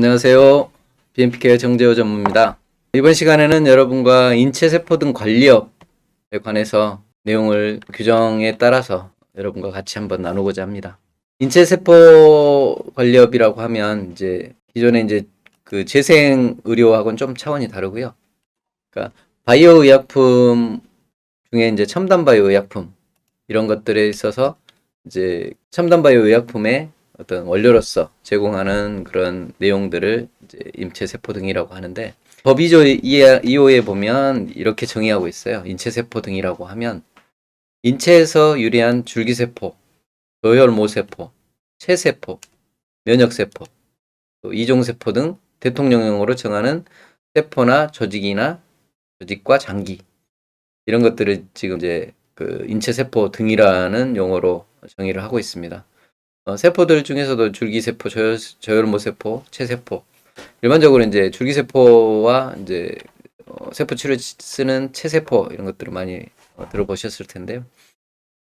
안녕하세요. BMPK 정재호 전무입니다. 이번 시간에는 여러분과 인체세포 등 관리업에 관해서 내용을 규정에 따라서 여러분과 같이 한번 나누고자 합니다. 인체세포 관리업이라고 하면 기존에 그 재생 의료하고는 좀 차원이 다르고요. 그러니까 바이오 의약품 중에 첨단 바이오 의약품 이런 것들에 있어서 첨단 바이오 의약품의 어떤 원료로서 제공하는 그런 내용들을 인체세포 등이라고 하는데, 법 2호에 보면 이렇게 정의하고 있어요. 인체세포 등이라고 하면 인체에서 유래한 줄기세포, 저혈모세포, 체세포, 면역세포, 또 이종세포 등 대통령령으로 정하는 세포나 조직과 장기, 이런 것들을 지금 그 인체세포 등이라는 용어로 정의를 하고 있습니다. 세포들 중에서도 줄기세포, 저혈모세포, 체세포. 일반적으로 줄기세포와 세포 치료에 쓰는 체세포 이런 것들을 많이 들어보셨을 텐데요.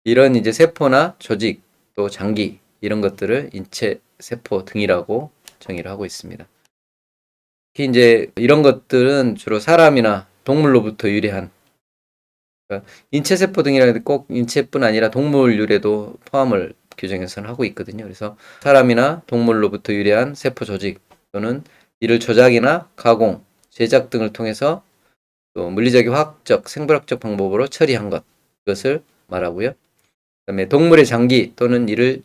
이런 세포나 조직 또 장기 이런 것들을 인체세포 등이라고 정의를 하고 있습니다. 특히 이런 것들은 주로 사람이나 동물로부터 유래한, 그러니까 인체세포 등이라는 게 꼭 인체뿐 아니라 동물 유래도 포함을 규정에서는 하고 있거든요. 그래서 사람이나 동물로부터 유래한 세포 조직 또는 이를 조작이나 가공, 제작 등을 통해서 또 물리적, 화학적, 생물학적 방법으로 처리한 것, 이것을 말하고요. 그다음에 동물의 장기 또는 이를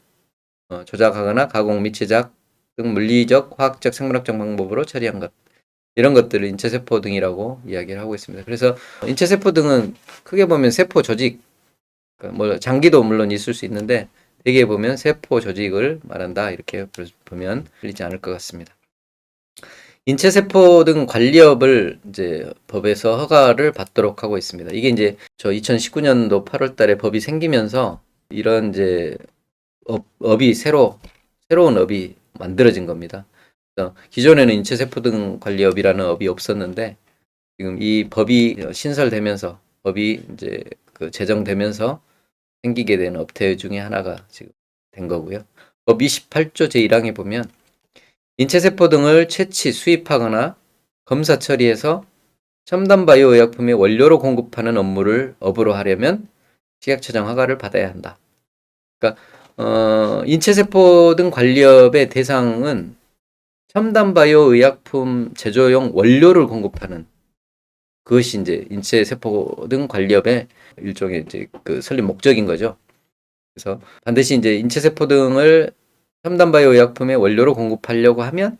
조작하거나 가공 및 제작 등 물리적, 화학적, 생물학적 방법으로 처리한 것, 이런 것들을 인체세포 등이라고 이야기를 하고 있습니다. 그래서 인체세포 등은 크게 보면 세포 조직, 뭐 장기도 물론 있을 수 있는데 대개 보면 세포 조직을 말한다, 이렇게 보면 틀리지 않을 것 같습니다. 인체세포 등 관리업을 법에서 허가를 받도록 하고 있습니다. 이게 저 2019년도 8월 달에 법이 생기면서 이런 업이 새로운 업이 만들어진 겁니다. 그래서 기존에는 인체세포 등 관리업이라는 업이 없었는데 지금 이 법이 신설되면서, 법이 그 제정되면서 생기게 된 업태 중에 하나가 지금 된 거고요. 법 28조 제1항에 보면 인체세포 등을 채취, 수입하거나 검사 처리해서 첨단 바이오 의약품의 원료로 공급하는 업무를 업으로 하려면 식약처장 허가를 받아야 한다. 그러니까 인체세포 등 관리업의 대상은 첨단 바이오 의약품 제조용 원료를 공급하는, 그것이 인체세포 등 관리업의 일종의 그 설립 목적인 거죠. 그래서 반드시 인체세포 등을 첨단 바이오 의약품의 원료로 공급하려고 하면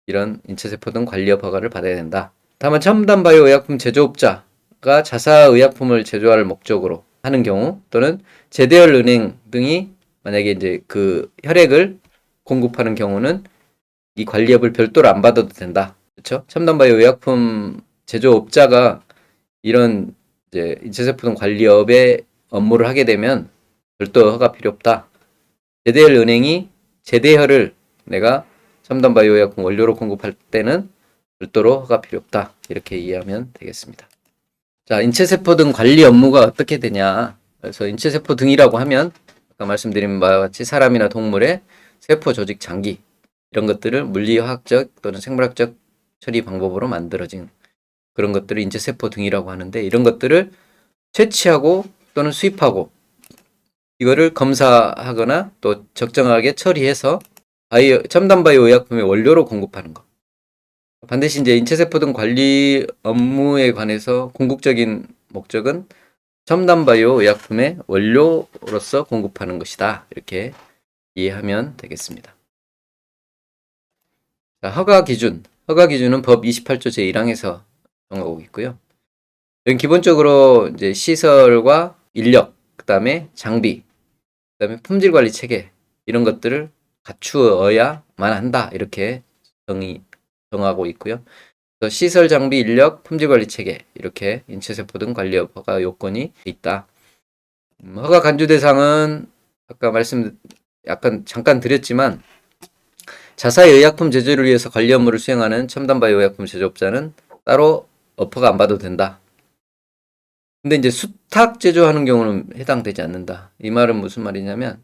이런 인체세포 등 관리업 허가를 받아야 된다. 다만 첨단 바이오 의약품 제조업자가 자사 의약품을 제조할 목적으로 하는 경우, 또는 제대열 은행 등이 만약에 그 혈액을 공급하는 경우는 이 관리업을 별도로 안 받아도 된다. 그렇죠? 첨단 바이오 의약품 제조업자가 이런 인체세포 등 관리업의 업무를 하게 되면 별도 허가 필요 없다. 제대열 은행이 제대혈을 내가 첨단 바이오 의약품 원료로 공급할 때는 별도로 허가 필요 없다. 이렇게 이해하면 되겠습니다. 자, 인체세포 등 관리 업무가 어떻게 되냐. 그래서 인체세포 등이라고 하면 아까 말씀드린 바와 같이 사람이나 동물의 세포 조직 장기 이런 것들을 물리화학적 또는 생물학적 처리 방법으로 만들어진 그런 것들을 인체세포 등이라고 하는데, 이런 것들을 채취하고 또는 수입하고 이거를 검사하거나 또 적정하게 처리해서 첨단 바이오 의약품의 원료로 공급하는 것. 반드시 인체세포 등 관리 업무에 관해서 궁극적인 목적은 첨단 바이오 의약품의 원료로서 공급하는 것이다. 이렇게 이해하면 되겠습니다. 자, 허가 기준은 법 28조 제1항에서 정하고 있고요. 여기 기본적으로 시설과 인력, 그 다음에 장비, 그 다음에 품질 관리 체계, 이런 것들을 갖추어야만 한다. 이렇게 정하고 있고요. 그래서 시설, 장비, 인력, 품질 관리 체계, 이렇게 인체세포 등 관리업 허가 요건이 있다. 허가 간주 대상은 아까 잠깐 드렸지만 자사의 의약품 제조를 위해서 관리 업무를 수행하는 첨단 바이오 의약품 제조업자는 따로 허가 안 받아도 된다. 근데 수탁 제조하는 경우는 해당되지 않는다. 이 말은 무슨 말이냐면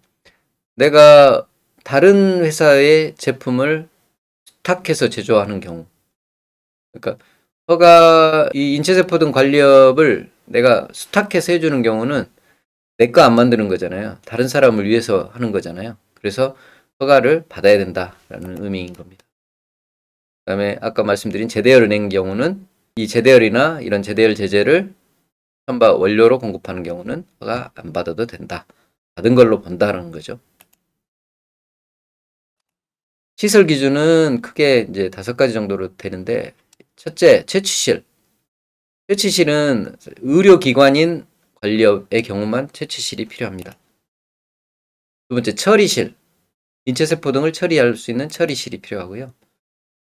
내가 다른 회사의 제품을 수탁해서 제조하는 경우. 그러니까 이 인체세포 등 관리업을 내가 수탁해서 해주는 경우는 내 거 안 만드는 거잖아요. 다른 사람을 위해서 하는 거잖아요. 그래서 허가를 받아야 된다라는 의미인 겁니다. 그다음에 아까 말씀드린 제대열을 낸 경우는 이 제대열이나 이런 제대열 제제를 선박 원료로 공급하는 경우는 허가 안 받아도 된다. 받은 걸로 본다라는 거죠. 시설 기준은 크게 이제 5가지 정도로 되는데, 첫째, 채취실. 채취실은 의료기관인 관리업의 경우만 채취실이 필요합니다. 두 번째, 처리실. 인체세포 등을 처리할 수 있는 처리실이 필요하고요.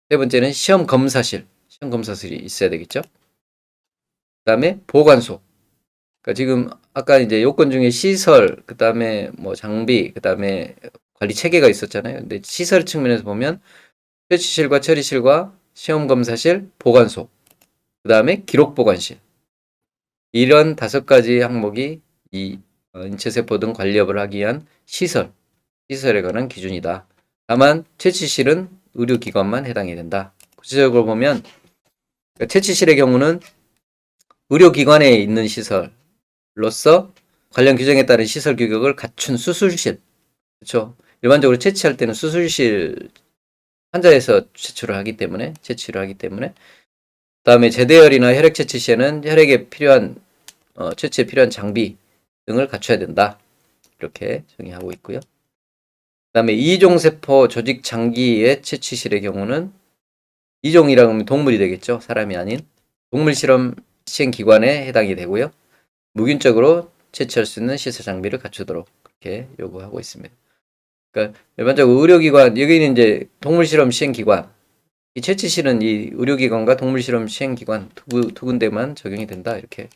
세 번째는 시험검사실. 시험검사실이 있어야 되겠죠. 그 다음에 보관소. 그러니까 지금 아까 이제 요건 중에 시설, 그 다음에 뭐 장비, 그 다음에 관리 체계가 있었잖아요. 근데 시설 측면에서 보면 채취실과 처리실과 시험검사실, 보관소, 그 다음에 기록보관실. 이런 5가지 항목이 이 인체세포 등 관리업을 하기 위한 시설에 관한 기준이다. 다만 채취실은 의료기관만 해당이 된다. 구체적으로 보면 채취실의 경우는 의료기관에 있는 시설로서 관련 규정에 따른 시설 규격을 갖춘 수술실. 그렇죠. 일반적으로 채취할 때는 수술실 환자에서 채취를 하기 때문에 그다음에 제대열이나 혈액 채취 시에는 혈액에 필요한 채취에 필요한 장비 등을 갖춰야 된다. 이렇게 정의하고 있고요. 그다음에 이종세포 조직 장기의 채취실의 경우는 이종이라고 하면 동물이 되겠죠. 사람이 아닌 동물 실험 시행 기관에 해당이 되고요. 무균적으로 채취할 수 있는 시설 장비를 갖추도록 그렇게 요구하고 있습니다. 그러니까 일반적으로 의료기관, 여기는 이제 동물 실험 시행 기관, 이 채취실은 이 의료기관과 동물 실험 시행 기관 두 군데만 적용이 된다. 이렇게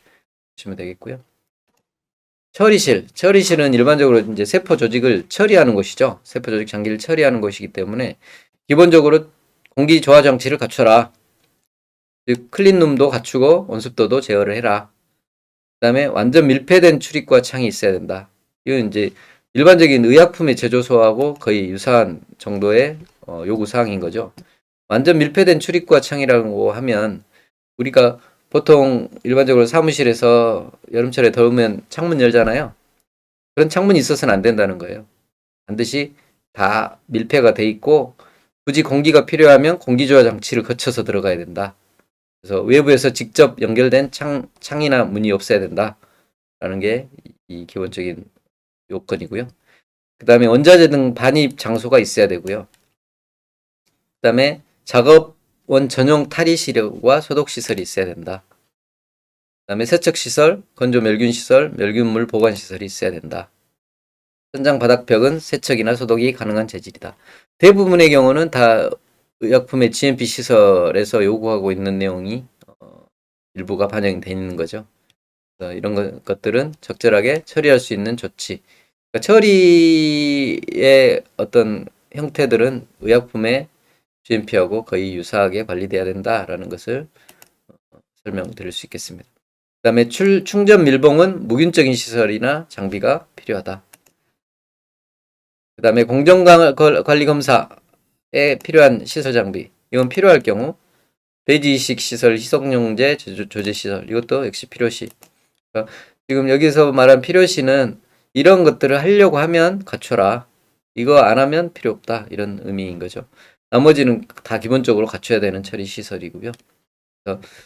보시면 되겠고요. 처리실은 일반적으로 이제 세포 조직을 처리하는 곳이죠. 세포 조직 장기를 처리하는 곳이기 때문에 기본적으로 공기 조화 장치를 갖춰라. 즉 클린룸도 갖추고 온습도도 제어를 해라. 그다음에 완전 밀폐된 출입구와 창이 있어야 된다. 이건 이제 일반적인 의약품의 제조소하고 거의 유사한 정도의 요구 사항인 거죠. 완전 밀폐된 출입구와 창이라고 하면 우리가 보통 일반적으로 사무실에서 여름철에 더우면 창문 열잖아요. 그런 창문이 있어서는 안 된다는 거예요. 반드시 다 밀폐가 돼 있고 굳이 공기가 필요하면 공기조화 장치를 거쳐서 들어가야 된다. 그래서 외부에서 직접 연결된 창이나 문이 없어야 된다라는 게 이 기본적인 요건이고요. 그 다음에 원자재 등 반입 장소가 있어야 되고요. 그 다음에 작업원 전용 탈의실과 소독시설이 있어야 된다. 그 다음에 세척시설, 건조 멸균시설, 멸균물 보관시설이 있어야 된다. 천장 바닥벽은 세척이나 소독이 가능한 재질이다. 대부분의 경우는 다 의약품의 GMP 시설에서 요구하고 있는 내용이 일부가 반영되어 있는 거죠. 이런 것들은 적절하게 처리할 수 있는 조치. 그러니까 처리의 어떤 형태들은 의약품의 GMP하고 거의 유사하게 관리돼야 된다라는 것을 설명드릴 수 있겠습니다. 그 다음에 충전 밀봉은 무균적인 시설이나 장비가 필요하다. 그 다음에 공정관리 검사에 필요한 시설 장비. 이건 필요할 경우 배지이식 시설, 희석용제, 조제 시설. 이것도 역시 필요시. 그러니까 지금 여기서 말한 필요시는 이런 것들을 하려고 하면 갖춰라. 이거 안 하면 필요 없다. 이런 의미인 거죠. 나머지는 다 기본적으로 갖춰야 되는 처리 시설이고요.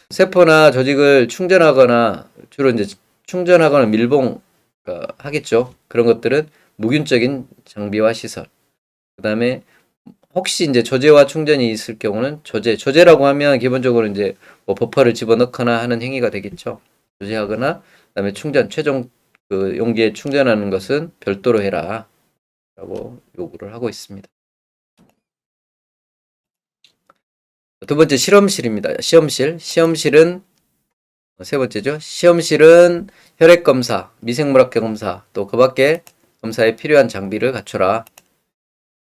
세포나 조직을 충전하거나 주로 이제 충전하거나 밀봉 하겠죠. 그런 것들은 무균적인 장비와 시설. 그다음에 혹시 이제 조제와 충전이 있을 경우는 조제라고 하면 기본적으로 이제 뭐 버퍼를 집어넣거나 하는 행위가 되겠죠. 조제하거나 그다음에 최종 그 용기에 충전하는 것은 별도로 해라라고 요구를 하고 있습니다. 두 번째 실험실입니다. 시험실은 세 번째죠. 시험실은 혈액 검사, 미생물학적 검사, 또 그 밖에 검사에 필요한 장비를 갖춰라.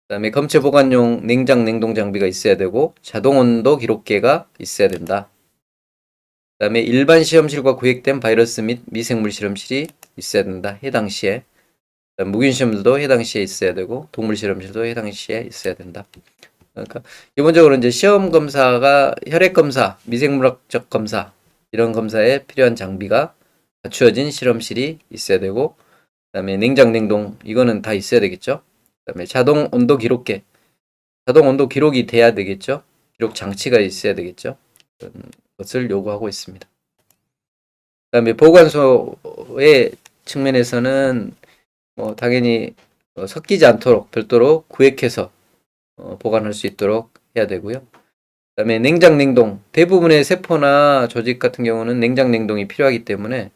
그다음에 검체 보관용 냉동 장비가 있어야 되고 자동 온도 기록계가 있어야 된다. 그다음에 일반 시험실과 구획된 바이러스 및 미생물 실험실이 있어야 된다. 해당 시에. 무균 시험들도 해당 시에 있어야 되고 동물 실험실도 해당 시에 있어야 된다. 그러니까 기본적으로 이제 시험 검사가 혈액 검사, 미생물학적 검사 이런 검사에 필요한 장비가 갖추어진 실험실이 있어야 되고, 그다음에 냉장, 냉동 이거는 다 있어야 되겠죠. 그다음에 자동 온도 기록계, 자동 온도 기록이 돼야 되겠죠. 기록 장치가 있어야 되겠죠. 그런 것을 요구하고 있습니다. 그다음에 보관소의 측면에서는 뭐 당연히 섞이지 않도록 별도로 구획해서 보관할 수 있도록 해야 되고요. 그다음에 냉장, 냉동 대부분의 세포나 조직 같은 경우는 냉장, 냉동이 필요하기 때문에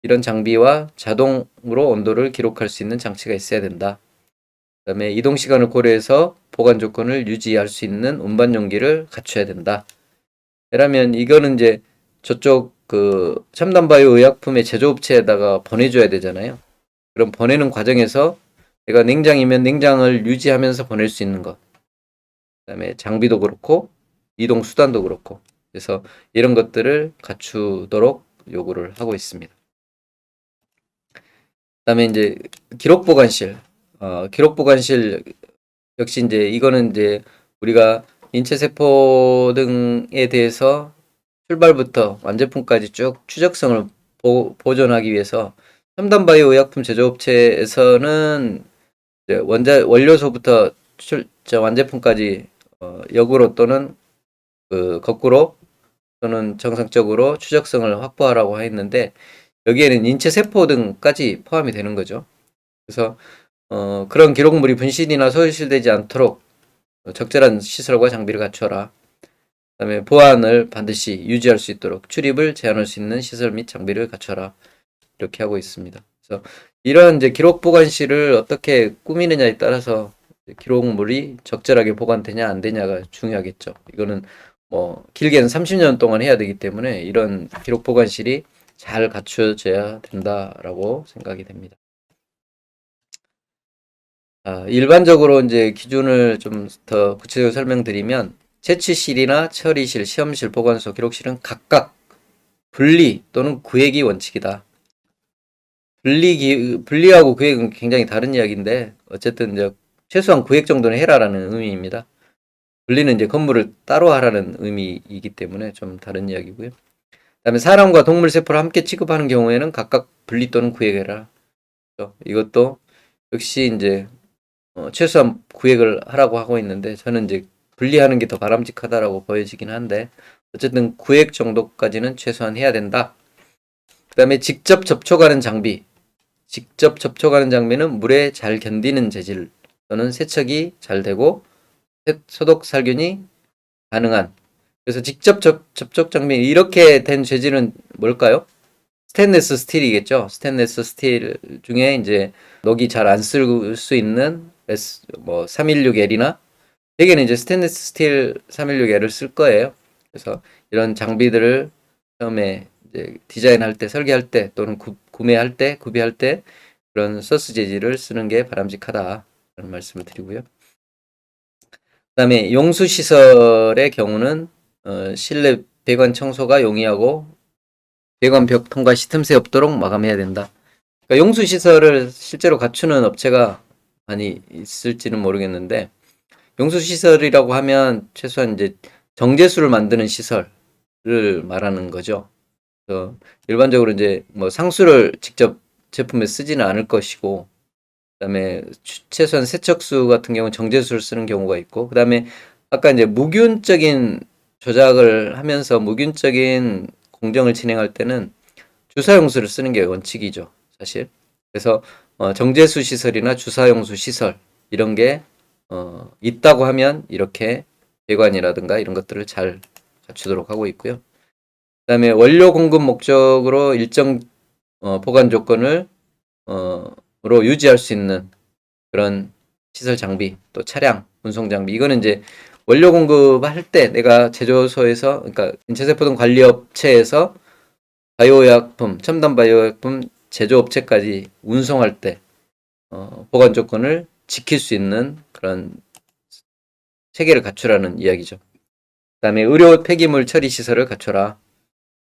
이런 장비와 자동으로 온도를 기록할 수 있는 장치가 있어야 된다. 그다음에 이동 시간을 고려해서 보관 조건을 유지할 수 있는 운반 용기를 갖춰야 된다. 왜냐면 이거는 이제 저쪽 그 첨단 바이오 의약품의 제조업체에다가 보내줘야 되잖아요. 그럼 보내는 과정에서 내가 냉장이면 냉장을 유지하면서 보낼 수 있는 것. 그다음에 장비도 그렇고 이동 수단도 그렇고. 그래서 이런 것들을 갖추도록 요구를 하고 있습니다. 그다음에 이제 기록 보관실. 기록 보관실 역시 이제 이거는 이제 우리가 인체 세포 등에 대해서 출발부터 완제품까지 쭉 추적성을 보존하기 위해서 첨단 바이오 의약품 제조업체에서는 이제 원료소부터 완제품까지 역으로 또는 그 거꾸로 또는 정상적으로 추적성을 확보하라고 했는데, 여기에는 인체 세포 등까지 포함이 되는 거죠. 그래서 그런 기록물이 분실이나 소실되지 않도록 적절한 시설과 장비를 갖춰라. 그다음에 보안을 반드시 유지할 수 있도록 출입을 제한할 수 있는 시설 및 장비를 갖춰라. 이렇게 하고 있습니다. 그래서 이런 이제 기록 보관실을 어떻게 꾸미느냐에 따라서 기록물이 적절하게 보관되냐 안 되냐가 중요하겠죠. 이거는 뭐 길게는 30년 동안 해야 되기 때문에 이런 기록 보관실이 잘 갖춰져야 된다라고 생각이 됩니다. 일반적으로 이제 기준을 좀 더 구체적으로 설명드리면, 채취실이나 처리실, 시험실, 보관소, 기록실은 각각 분리 또는 구획이 원칙이다. 분리하고 구획은 굉장히 다른 이야기인데, 어쨌든 이제 최소한 구획 정도는 해라라는 의미입니다. 분리는 이제 건물을 따로 하라는 의미이기 때문에 좀 다른 이야기고요. 그다음에 사람과 동물 세포를 함께 취급하는 경우에는 각각 분리 또는 구획해라. 이것도 역시 이제 최소한 구획을 하라고 하고 있는데, 저는 이제 분리하는 게 더 바람직하다라고 보여지긴 한데, 어쨌든 구획 정도까지는 최소한 해야 된다. 그 다음에 직접 접촉하는 장비. 직접 접촉하는 장비는 물에 잘 견디는 재질 또는 세척이 잘 되고 소독 살균이 가능한. 그래서 직접 접촉 장비, 이렇게 된 재질은 뭘까요? 스테인레스 스틸이겠죠. 스테인레스 스틸 중에 이제 녹이 잘 안 쓸 수 있는 뭐 316L이나 대개는 이제 스테인레스 스틸 316L을 쓸 거예요. 그래서 이런 장비들을 처음에 이제 디자인할 때, 설계할 때 또는 구매할 때, 구비할 때 그런 소스 재질을 쓰는 게 바람직하다라는 말씀을 드리고요. 그다음에 용수 시설의 경우는 실내 배관 청소가 용이하고 배관 벽 통과 시 틈새 없도록 마감해야 된다. 그러니까 용수 시설을 실제로 갖추는 업체가 많이 있을지는 모르겠는데, 용수 시설이라고 하면 최소한 이제 정제수를 만드는 시설을 말하는 거죠. 그래서 일반적으로 이제 뭐 상수를 직접 제품에 쓰지는 않을 것이고, 그다음에 최소한 세척수 같은 경우는 정제수를 쓰는 경우가 있고, 그다음에 아까 이제 무균적인 조작을 하면서 무균적인 공정을 진행할 때는 주사용수를 쓰는 게 원칙이죠, 사실. 그래서 정제수 시설이나 주사용수 시설 이런 게 있다고 하면 이렇게 배관이라든가 이런 것들을 잘 갖추도록 하고 있고요. 그다음에 원료 공급 목적으로 일정 보관 조건을 로 유지할 수 있는 그런 시설 장비, 또 차량, 운송 장비. 이거는 이제 원료 공급할 때 내가 제조소에서, 그러니까 인체세포등 관리업체에서 바이오약품, 첨단 바이오약품 제조업체까지 운송할 때 보관 조건을 지킬 수 있는 그런 체계를 갖추라는 이야기죠. 그다음에 의료 폐기물 처리 시설을 갖춰라.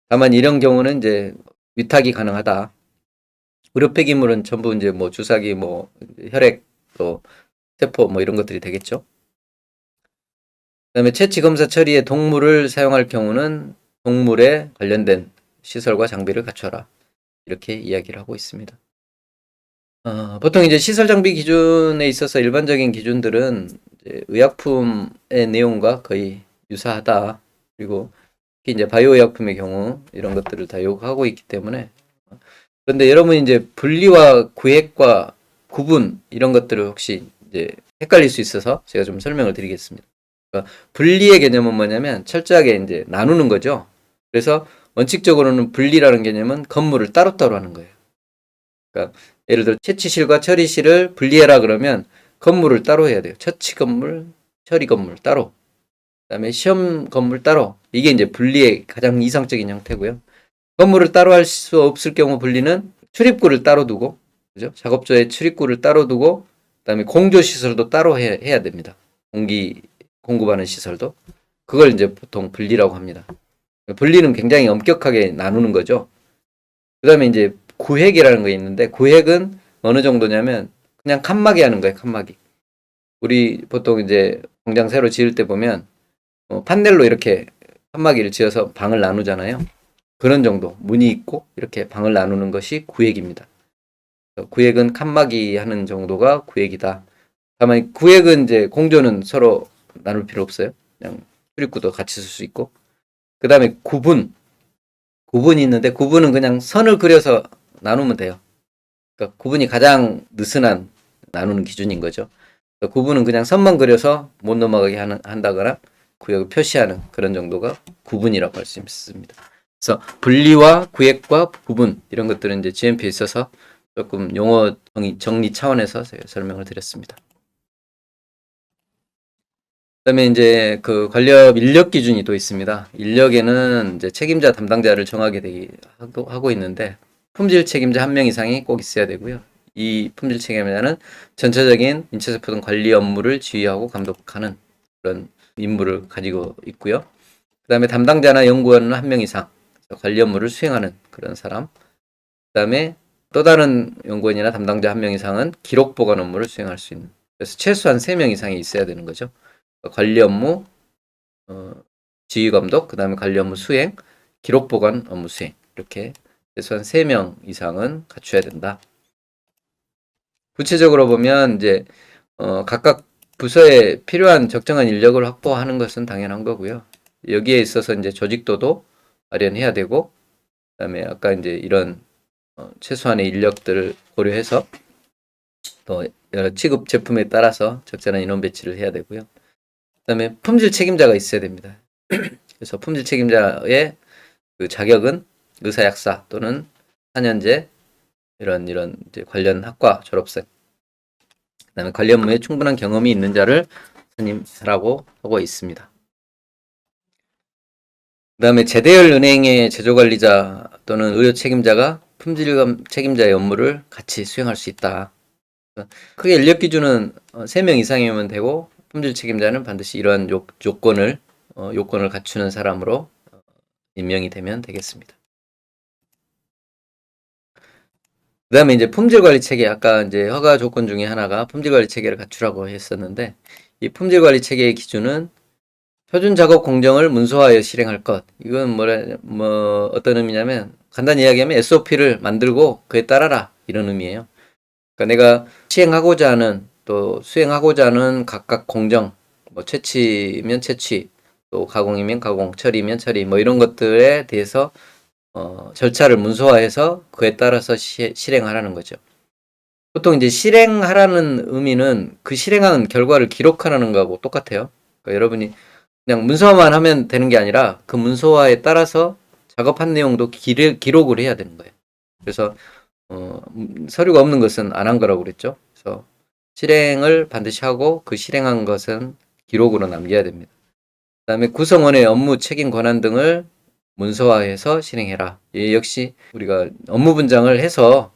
다만 이런 경우는 이제 위탁이 가능하다. 의료 폐기물은 전부 이제 뭐 주사기, 뭐 혈액, 또 세포 뭐 이런 것들이 되겠죠. 그다음에 채취 검사 처리에 동물을 사용할 경우는 동물에 관련된 시설과 장비를 갖춰라. 이렇게 이야기를 하고 있습니다. 보통 이제 시설 장비 기준에 있어서 일반적인 기준들은 이제 의약품의 내용과 거의 유사하다. 그리고 특히 이제 바이오 의약품의 경우 이런 것들을 다 요구하고 있기 때문에, 그런데 여러분이 이제 분리와 구획과 구분 이런 것들을 혹시 이제 헷갈릴 수 있어서 제가 좀 설명을 드리겠습니다. 그러니까 분리의 개념은 뭐냐면 철저하게 이제 나누는 거죠. 그래서 원칙적으로는 분리라는 개념은 건물을 따로따로 하는 거예요. 그러니까 예를 들어 채취실과 처리실을 분리해라 그러면 건물을 따로 해야 돼요. 처치 건물, 처리 건물 따로. 그다음에 시험 건물 따로. 이게 이제 분리의 가장 이상적인 형태고요. 건물을 따로 할 수 없을 경우 분리는 출입구를 따로 두고, 그죠? 작업조의 출입구를 따로 두고, 그다음에 공조 시설도 따로 해야 됩니다. 공기 공급하는 시설도. 그걸 이제 보통 분리라고 합니다. 분리는 굉장히 엄격하게 나누는 거죠. 그다음에 이제 구획이라는 거 있는데, 구획은 어느 정도냐면 그냥 칸막이 하는 거예요. 칸막이. 우리 보통 이제 공장 새로 지을 때 보면 판넬로 이렇게 칸막이를 지어서 방을 나누잖아요. 그런 정도 문이 있고 이렇게 방을 나누는 것이 구획입니다. 구획은 칸막이 하는 정도가 구획이다. 다만 구획은 이제 공조는 서로 나눌 필요 없어요. 그냥 출입구도 같이 쓸 수 있고. 그 다음에 구분이 있는데 구분은 그냥 선을 그려서 나누면 돼요. 그러니까 구분이 가장 느슨한 나누는 기준인 거죠. 그러니까 구분은 그냥 선만 그려서 못 넘어가게 한다거나 구역을 표시하는 그런 정도가 구분이라고 할 수 있습니다. 그래서 분리와 구획과 구분 이런 것들은 이제 GMP에 있어서 조금 용어 정리 차원에서 제가 설명을 드렸습니다. 그다음에 이제 그 관련 인력 기준이 또 있습니다. 인력에는 이제 책임자 담당자를 정하게 하고 있는데 품질 책임자 한 명 이상이 꼭 있어야 되고요. 이 품질 책임자는 전체적인 인체세포 등 관리 업무를 지휘하고 감독하는 그런 임무를 가지고 있고요. 그다음에 담당자나 연구원은 한 명 이상 관리 업무를 수행하는 그런 사람. 그다음에 또 다른 연구원이나 담당자 한 명 이상은 기록 보관 업무를 수행할 수 있는. 그래서 최소한 3명 이상이 있어야 되는 거죠. 관리 업무, 지휘 감독, 그다음에 관리 업무 수행, 기록 보관 업무 수행. 이렇게 최소한 3명 이상은 갖춰야 된다. 구체적으로 보면 이제 각각 부서에 필요한 적정한 인력을 확보하는 것은 당연한 거고요. 여기에 있어서 이제 조직도도 마련해야 되고, 그다음에 아까 이제 이런 최소한의 인력들을 고려해서 또 여러 취급 제품에 따라서 적절한 인원 배치를 해야 되고요. 그다음에 품질 책임자가 있어야 됩니다. 그래서 품질 책임자의 그 자격은 의사약사 또는 4년제 이런 이제 관련 학과 졸업생, 그다음에 관련 업무에 충분한 경험이 있는 자를 선임하라고 하고 있습니다. 그다음에 제대열 은행의 제조관리자 또는 의료 책임자가 품질 책임자의 업무를 같이 수행할 수 있다. 크게 인력 기준은 3명 이상이면 되고 품질 책임자는 반드시 이러한 요건을 갖추는 사람으로 임명이 되면 되겠습니다. 그 다음에 이제 품질관리 체계, 아까 이제 허가 조건 중에 하나가 품질관리 체계를 갖추라고 했었는데, 이 품질관리 체계의 기준은 표준 작업 공정을 문서화하여 실행할 것. 이건 어떤 의미냐면, 간단히 이야기하면 SOP를 만들고 그에 따라라. 이런 의미예요. 그러니까 내가 시행하고자 하는, 또 수행하고자 하는 각각 공정, 채취면 채취, 또 가공이면 가공, 처리면 처리, 이런 것들에 대해서 절차를 문서화해서 그에 따라서 실행하라는 거죠. 보통 이제 실행하라는 의미는 그 실행한 결과를 기록하라는 거하고 똑같아요. 그러니까 여러분이 그냥 문서화만 하면 되는 게 아니라 그 문서화에 따라서 작업한 내용도 기록을 해야 되는 거예요. 그래서 서류가 없는 것은 안 한 거라고 그랬죠. 그래서 실행을 반드시 하고 그 실행한 것은 기록으로 남겨야 됩니다. 그다음에 구성원의 업무 책임 권한 등을 문서화해서 실행해라. 역시 우리가 업무 분장을 해서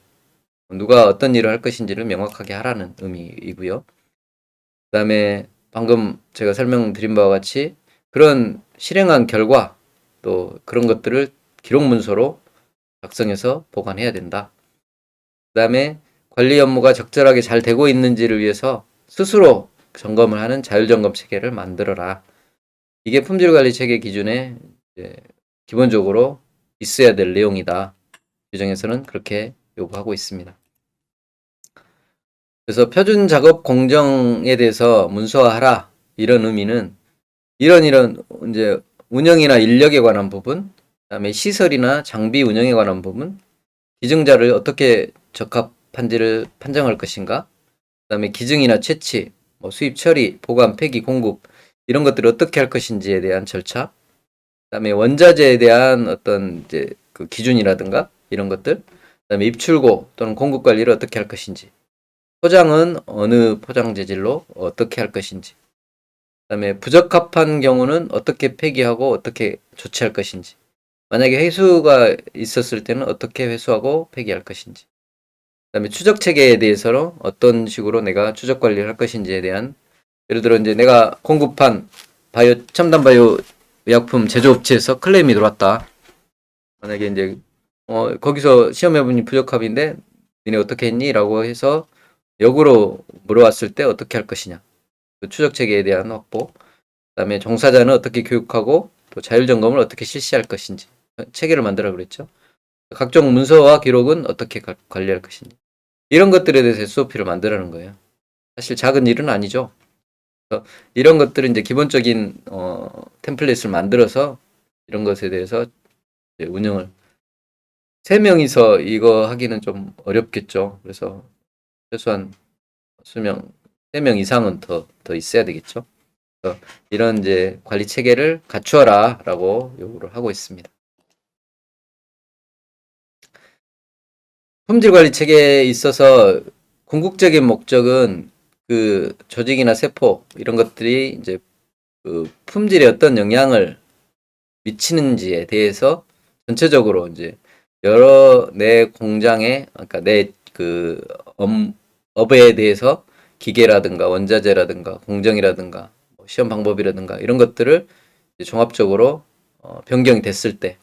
누가 어떤 일을 할 것인지를 명확하게 하라는 의미이고요. 그다음에 방금 제가 설명드린 바와 같이 그런 실행한 결과 또 그런 것들을 기록 문서로 작성해서 보관해야 된다. 그다음에 관리 업무가 적절하게 잘 되고 있는지를 위해서 스스로 점검을 하는 자율점검 체계를 만들어라. 이게 품질관리 체계 기준에 이제 기본적으로 있어야 될 내용이다. 규정에서는 그렇게 요구하고 있습니다. 그래서 표준 작업 공정에 대해서 문서화하라 이런 의미는 이런 이제 운영이나 인력에 관한 부분, 그다음에 시설이나 장비 운영에 관한 부분, 기증자를 어떻게 적합한지를 판정할 것인가, 그다음에 기증이나 채취, 뭐 수입 처리, 보관, 폐기, 공급 이런 것들을 어떻게 할 것인지에 대한 절차, 그다음에 원자재에 대한 어떤 이제 그 기준이라든가 이런 것들, 그다음에 입출고 또는 공급 관리를 어떻게 할 것인지, 포장은 어느 포장 재질로 어떻게 할 것인지, 그다음에 부적합한 경우는 어떻게 폐기하고 어떻게 조치할 것인지, 만약에 회수가 있었을 때는 어떻게 회수하고 폐기할 것인지, 그다음에 추적 체계에 대해서는 어떤 식으로 내가 추적 관리를 할 것인지에 대한, 예를 들어 이제 내가 공급한 첨단 바이오 의약품 제조업체에서 클레임이 들어왔다. 만약에 이제 거기서 시험해보니 부적합인데 니네 어떻게 했니? 라고 해서 역으로 물어왔을 때 어떻게 할 것이냐. 그 추적 체계에 대한 확보, 그다음에 종사자는 어떻게 교육하고 또 자율 점검을 어떻게 실시할 것인지 체계를 만들어 그랬죠. 각종 문서와 기록은 어떻게 관리할 것인지 이런 것들에 대해서 SOP를 만들어는 거예요. 사실 작은 일은 아니죠. 이런 것들은 이제 기본적인 템플릿을 만들어서 이런 것에 대해서 운영을 세 명이서 이거 하기는 좀 어렵겠죠. 그래서 최소한 수명 3명 이상은 더 있어야 되겠죠. 그래서 이런 이제 관리 체계를 갖추어라라고 요구를 하고 있습니다. 품질 관리 체계에 있어서 궁극적인 목적은 그 조직이나 세포 이런 것들이 이제 그 품질에 어떤 영향을 미치는지에 대해서 전체적으로 이제 여러 내 공장에 그러니까 내 그 업에 대해서 기계라든가 원자재라든가 공정이라든가 시험 방법이라든가 이런 것들을 종합적으로 변경이 됐을 때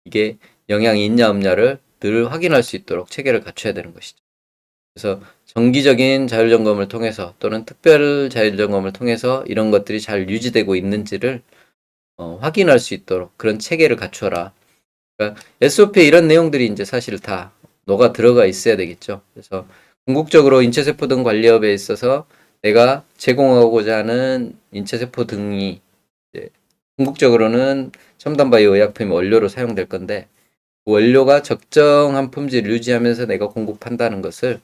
이게 영향이 있냐 없냐를 늘 확인할 수 있도록 체계를 갖춰야 되는 것이죠. 그래서 정기적인 자율점검을 통해서 또는 특별 자율점검을 통해서 이런 것들이 잘 유지되고 있는지를 확인할 수 있도록 그런 체계를 갖춰라. 그러니까 SOP에 이런 내용들이 이제 사실 다 녹아 들어가 있어야 되겠죠. 그래서 궁극적으로 인체세포 등 관리업에 있어서 내가 제공하고자 하는 인체세포 등이 이제 궁극적으로는 첨단바이오 의약품의 원료로 사용될 건데 그 원료가 적정한 품질을 유지하면서 내가 공급한다는 것을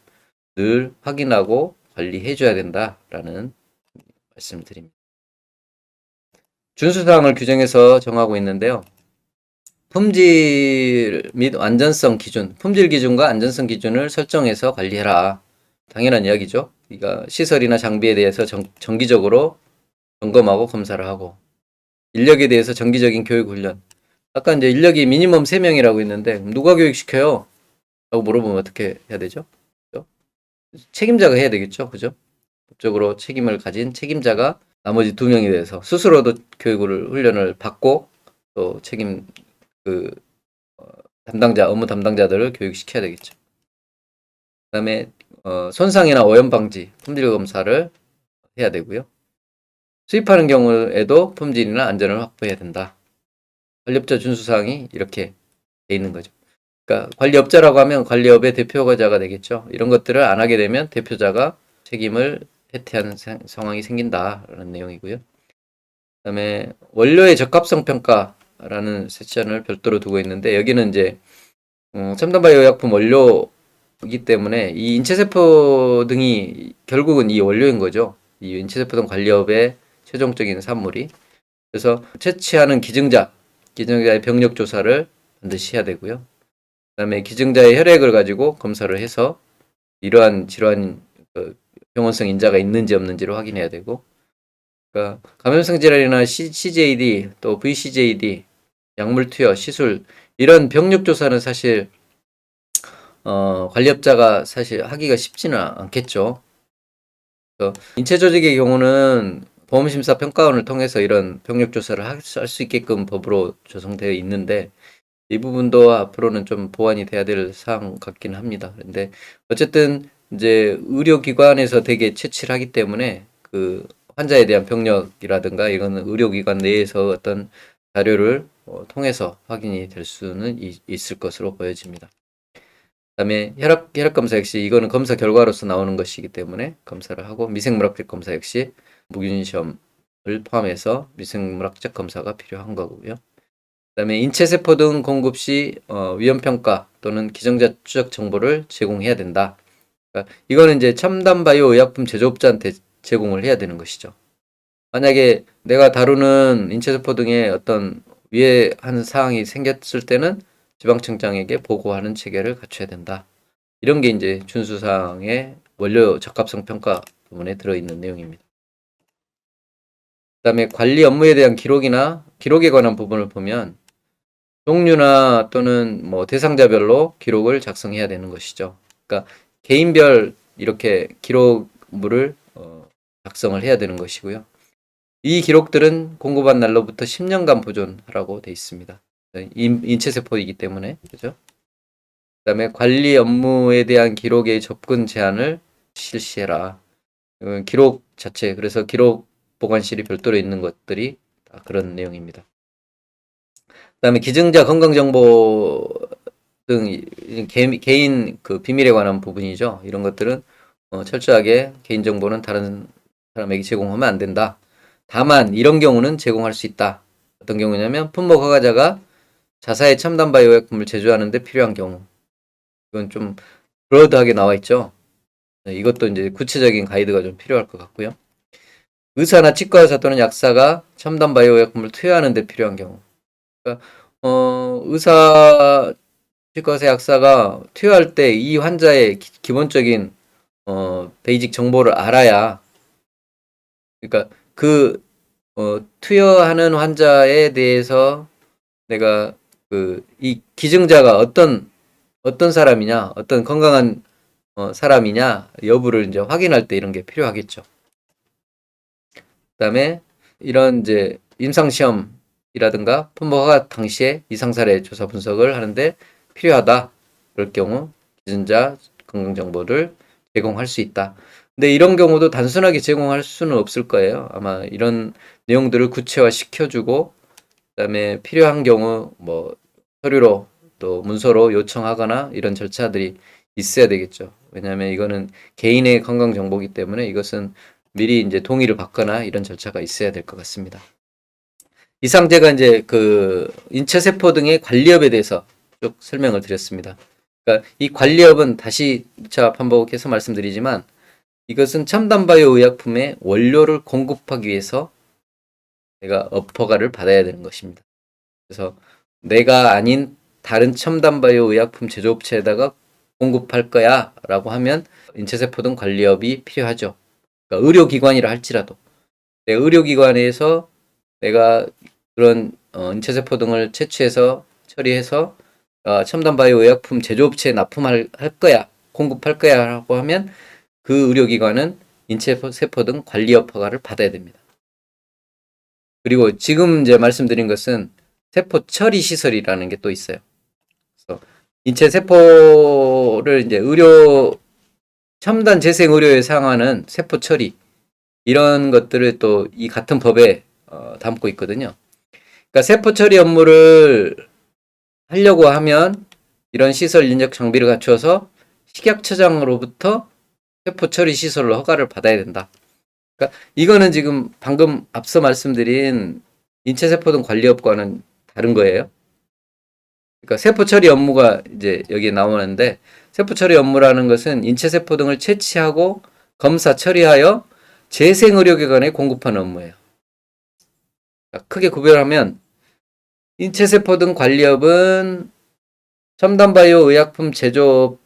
늘 확인하고 관리해줘야 된다라는 말씀을 드립니다. 준수사항을 규정해서 정하고 있는데요. 품질 및 안전성 기준, 품질 기준과 안전성 기준을 설정해서 관리해라. 당연한 이야기죠. 그러니까 시설이나 장비에 대해서 정기적으로 점검하고 검사를 하고 인력에 대해서 정기적인 교육 훈련. 아까 이제 인력이 미니멈 3명이라고 했는데 누가 교육시켜요? 라고 물어보면 어떻게 해야 되죠? 그죠? 책임자가 해야 되겠죠. 그죠? 법적으로 책임을 가진 책임자가 나머지 2명이 돼서 스스로도 교육을 훈련을 받고 또 책임 그 업무 담당자들을 교육시켜야 되겠죠. 그다음에 손상이나 오염 방지, 품질 검사를 해야 되고요. 수입하는 경우에도 품질이나 안전을 확보해야 된다. 관리업자 준수사항이 이렇게 돼 있는 거죠. 그러니까 관리업자라고 하면 관리업의 대표자가 되겠죠. 이런 것들을 안 하게 되면 대표자가 책임을 해태하는 상황이 생긴다라는 내용이고요. 그다음에 원료의 적합성 평가라는 섹션을 별도로 두고 있는데 여기는 이제 첨단바이오 의약품 원료이기 때문에 이 인체세포 등이 결국은 이 원료인 거죠. 이 인체세포 등 관리업의 최종적인 산물이. 그래서 채취하는 기증자의 병력 조사를 반드시 해야 되고요. 그다음에 기증자의 혈액을 가지고 검사를 해서 이러한 질환 병원성 인자가 있는지 없는지를 확인해야 되고, 그러니까 감염성 질환이나 CJD 또 VCJD, 약물 투여, 시술 이런 병력 조사는 사실 관리업자가 사실 하기가 쉽지는 않겠죠. 인체 조직의 경우는 보험심사 평가원을 통해서 이런 병력 조사를 할 수 있게끔 법으로 조성되어 있는데 이 부분도 앞으로는 좀 보완이 돼야 될 사항 같긴 합니다. 그런데 어쨌든 이제 의료기관에서 되게 채취를 하기 때문에 그 환자에 대한 병력이라든가 이거는 의료기관 내에서 어떤 자료를 통해서 확인이 될 수는 있을 것으로 보여집니다. 그다음에 혈압 검사 역시 이거는 검사 결과로서 나오는 것이기 때문에 검사를 하고, 미생물학적 검사 역시 무균 시험을 포함해서 미생물학적 검사가 필요한 거고요. 그다음에 인체세포 등 공급 시 위험평가 또는 기정자 추적 정보를 제공해야 된다. 그러니까 이거는 이제 첨단 바이오 의약품 제조업자한테 제공을 해야 되는 것이죠. 만약에 내가 다루는 인체세포 등의 어떤 위해하는 사항이 생겼을 때는 지방청장에게 보고하는 체계를 갖춰야 된다. 이런 게 이제 준수사항의 원료 적합성 평가 부분에 들어있는 내용입니다. 그다음에 관리 업무에 대한 기록에 관한 부분을 보면 종류나 또는 뭐 대상자별로 기록을 작성해야 되는 것이죠. 그러니까 개인별 이렇게 기록물을 작성을 해야 되는 것이고요. 이 기록들은 공급한 날로부터 10년간 보존하라고 되어 있습니다. 인체세포이기 때문에, 그죠? 그다음에 관리 업무에 대한 기록의 접근 제한을 실시해라. 기록 자체, 그래서 기록 보관실이 별도로 있는 것들이 다 그런 내용입니다. 그다음에 기증자 건강정보 등 개인 그 비밀에 관한 부분이죠. 이런 것들은 철저하게 개인정보는 다른 사람에게 제공하면 안 된다. 다만 이런 경우는 제공할 수 있다. 어떤 경우냐면 품목 허가자가 자사의 첨단 바이오薬품을 제조하는 데 필요한 경우. 이건 좀 브로드하게 나와 있죠. 이것도 이제 구체적인 가이드가 좀 필요할 것 같고요. 의사나 치과 의사 또는 약사가 첨단 바이오薬품을 투여하는 데 필요한 경우. 그러니까 의사, 치과 의사, 약사가 투여할 때 이 환자의 기본적인 베이직 정보를 알아야, 그러니까 그 투여하는 환자에 대해서 내가 이 기증자가 어떤 사람이냐, 어떤 건강한 사람이냐 여부를 이제 확인할 때 이런 게 필요하겠죠. 그다음에 이런 이제 임상시험이라든가 품목허가 당시에 이상사례 조사 분석을 하는데 필요하다. 그럴 경우 기증자 건강정보를 제공할 수 있다. 근데 이런 경우도 단순하게 제공할 수는 없을 거예요. 아마 이런 내용들을 구체화 시켜주고, 그다음에 필요한 경우 뭐 서류로 또 문서로 요청하거나 이런 절차들이 있어야 되겠죠. 왜냐하면 이거는 개인의 건강 정보이기 때문에 이것은 미리 이제 동의를 받거나 이런 절차가 있어야 될 것 같습니다. 이상 제가 이제 그 인체세포 등의 관리업에 대해서 쭉 설명을 드렸습니다. 그러니까 이 관리업은 다시 제가 반복해서 말씀드리지만, 이것은 첨단 바이오 의약품의 원료를 공급하기 위해서 내가 허가를 받아야 되는 것입니다. 그래서 내가 아닌 다른 첨단 바이오 의약품 제조업체에다가 공급할 거야 라고 하면 인체세포 등 관리업이 필요하죠. 그러니까 의료기관이라 할지라도 내 의료기관에서 내가 그런 인체세포 등을 채취해서 처리해서 첨단 바이오 의약품 제조업체에 납품할 거야, 공급할 거야 라고 하면 그 의료기관은 인체세포 등 관리업 허가를 받아야 됩니다. 그리고 지금 이제 말씀드린 것은 세포 처리 시설이라는 게 또 있어요. 그래서 인체 세포를 이제 첨단 재생 의료에 사용하는 세포 처리, 이런 것들을 또 이 같은 법에 담고 있거든요. 그러니까 세포 처리 업무를 하려고 하면 이런 시설 인적 장비를 갖추어서 식약처장으로부터 세포 처리 시설로 허가를 받아야 된다. 그러니까 이거는 지금 방금 앞서 말씀드린 인체세포 등 관리업과는 다른 거예요. 그러니까 세포 처리 업무가 이제 여기에 나오는데, 세포 처리 업무라는 것은 인체세포 등을 채취하고 검사 처리하여 재생의료기관에 공급하는 업무예요. 크게 구별하면 인체세포 등 관리업은 첨단 바이오 의약품 제조업의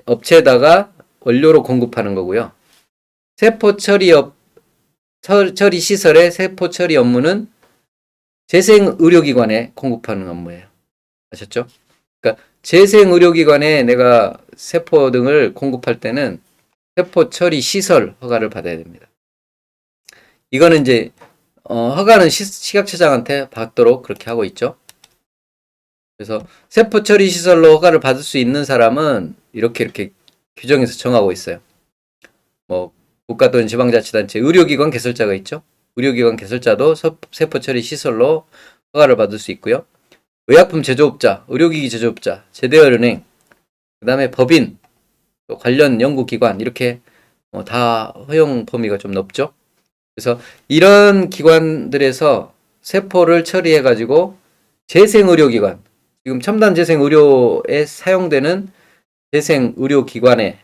업체에다가 원료로 공급하는 거고요. 세포 처리 시설의 세포 처리 업무는 재생의료기관에 공급하는 업무예요. 아셨죠? 그러니까 재생의료기관에 내가 세포 등을 공급할 때는 세포 처리 시설 허가를 받아야 됩니다. 이거는 이제 허가는 식약처장한테 받도록 그렇게 하고 있죠. 그래서 세포 처리 시설로 허가를 받을 수 있는 사람은 이렇게 규정해서 정하고 있어요. 뭐 국가 또는 지방자치단체 의료기관 개설자가 있죠. 의료기관 개설자도 세포 처리 시설로 허가를 받을 수 있고요. 의약품 제조업자, 의료기기 제조업자, 제대어은행, 그 다음에 법인, 또 관련 연구기관 이렇게 다 허용 범위가 좀 넓죠. 그래서 이런 기관들에서 세포를 처리해 가지고 재생의료기관, 지금 첨단 재생의료에 사용되는 재생의료기관에,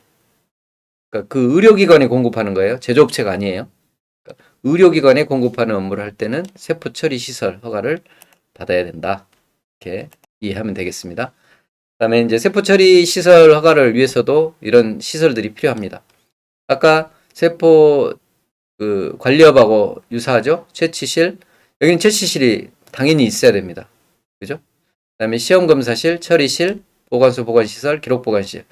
그러니까 그 의료기관에 공급하는 거예요. 제조업체가 아니에요. 그러니까 의료기관에 공급하는 업무를 할 때는 세포 처리 시설 허가를 받아야 된다. 이렇게 이해하면 되겠습니다. 그다음에 이제 세포 처리 시설 허가를 위해서도 이런 시설들이 필요합니다. 아까 세포 그 관리업하고 유사하죠? 채취실. 여기는 채취실이 당연히 있어야 됩니다. 그죠? 그다음에 시험검사실, 처리실, 보관소 보관시설, 기록보관실.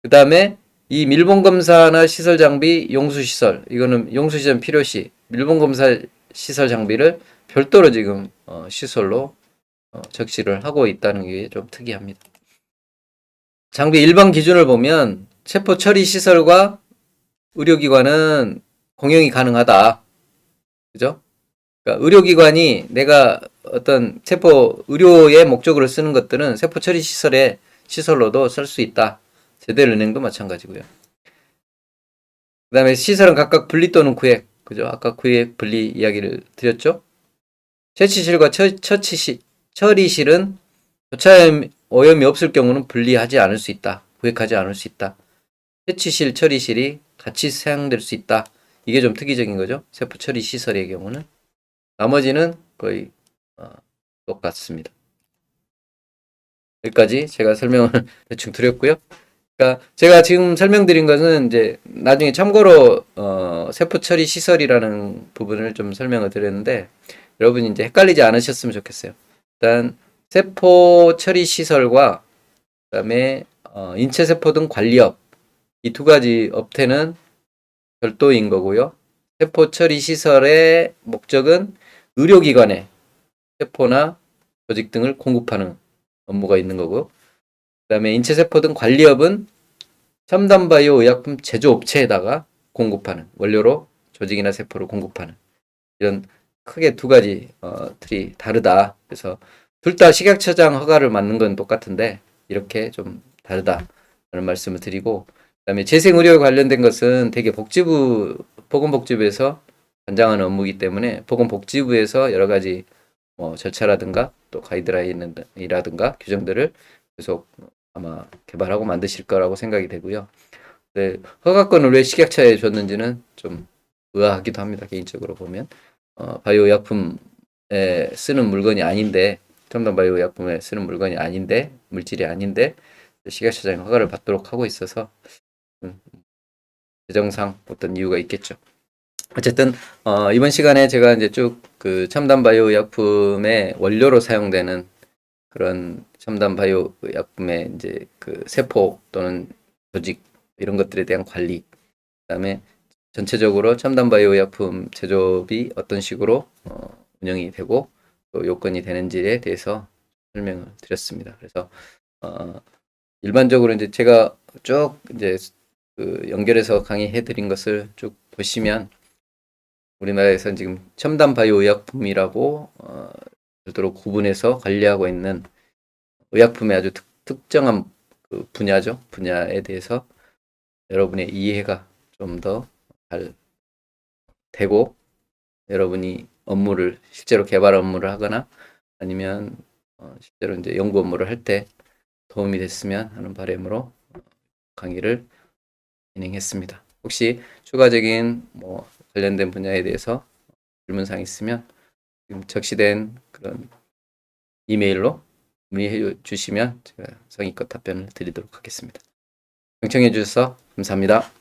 그다음에 이 밀봉검사나 시설 장비, 용수시설. 이거는 용수시설 필요시. 밀봉검사 시설 장비를 별도로 지금 시설로 적시를 하고 있다는 게 좀 특이합니다. 장비 일반 기준을 보면 세포 처리 시설과 의료기관은 공용이 가능하다. 그죠? 그러니까 의료기관이 내가 어떤 세포 의료의 목적으로 쓰는 것들은 세포 처리 시설의 시설로도 쓸 수 있다. 제대은행도 마찬가지고요. 그 다음에 시설은 각각 분리 또는 구획. 그죠? 아까 구획 분리 이야기를 드렸죠? 채취실과 처리실은 교차 오염이 없을 경우는 분리하지 않을 수 있다. 구획하지 않을 수 있다. 채취실, 처리실이 같이 사용될 수 있다. 이게 좀 특이적인 거죠. 세포 처리 시설의 경우는. 나머지는 거의 똑같습니다. 여기까지 제가 설명을 대충 드렸고요. 그러니까 제가 지금 설명드린 것은 이제 나중에 참고로 세포 처리 시설이라는 부분을 좀 설명을 드렸는데 여러분이 이제 헷갈리지 않으셨으면 좋겠어요. 일단 세포 처리 시설과 그다음에 인체 세포 등 관리업 이 두 가지 업태는 별도인 거고요. 세포 처리 시설의 목적은 의료기관에 세포나 조직 등을 공급하는 업무가 있는 거고, 그 다음에 인체 세포 등 관리업은 첨단 바이오 의약품 제조업체에다가 공급하는, 원료로 조직이나 세포를 공급하는, 이런 크게 두 가지 틀이 다르다. 그래서 둘 다 식약처장 허가를 받는 건 똑같은데 이렇게 좀 다르다라는 말씀을 드리고, 그다음에 재생의료에 관련된 것은 되게 보건복지부에서 관장하는 업무이기 때문에 보건복지부에서 여러 가지 절차라든가 또 가이드라인이라든가 규정들을 계속 아마 개발하고 만드실 거라고 생각이 되고요. 네, 허가권을 왜 식약처에 줬는지는 좀 의아하기도 합니다. 개인적으로 보면 바이오 의약품에 쓰는 물건이 아닌데, 첨단 바이오 의약품에 쓰는 물건이 아닌데, 물질이 아닌데 식약처장이 허가를 받도록 하고 있어서 재정상 어떤 이유가 있겠죠. 어쨌든 이번 시간에 제가 이제 쭉 그 첨단 바이오 약품의 원료로 사용되는 그런 첨단 바이오 약품의 이제 그 세포 또는 조직 이런 것들에 대한 관리, 그다음에 전체적으로 첨단 바이오 약품 제조업이 어떤 식으로 운영이 되고 또 요건이 되는지에 대해서 설명을 드렸습니다. 그래서 일반적으로 이제 제가 쭉 이제 그 연결해서 강의해 드린 것을 쭉 보시면 우리나라에서는 지금 첨단 바이오 의약품이라고 별도로 구분해서 관리하고 있는 의약품의 아주 특정한 그 분야죠. 분야에 대해서 여러분의 이해가 좀 더 잘 되고 여러분이 업무를 실제로 개발 업무를 하거나 아니면 실제로 이제 연구 업무를 할 때 도움이 됐으면 하는 바람으로 강의를 진행했습니다. 혹시 추가적인 관련된 분야에 대해서 질문사항 있으면 지금 적시된 그런 이메일로 문의해 주시면 제가 성의껏 답변을 드리도록 하겠습니다. 경청해 주셔서 감사합니다.